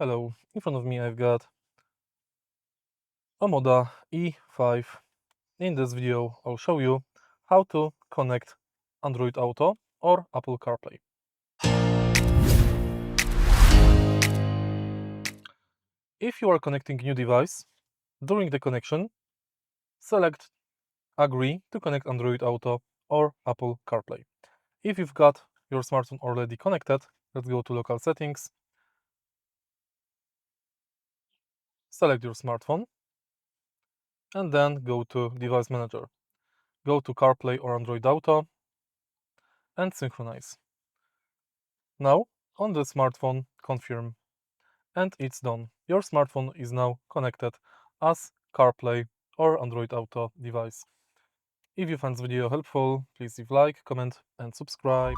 Hello, in front of me I've got OMODA E5. In this video I'll show you how to connect Android Auto or Apple CarPlay. If you are connecting new device, during the connection, select Agree to connect Android Auto or Apple CarPlay. If you've got your smartphone already connected, let's go to Local Settings, select your smartphone, and then go to Device Manager. Go to CarPlay or Android Auto and Synchronize. Now, on the smartphone, confirm, and it's done. Your smartphone is now connected as CarPlay or Android Auto device. If you found this video helpful, please leave like, comment, and subscribe.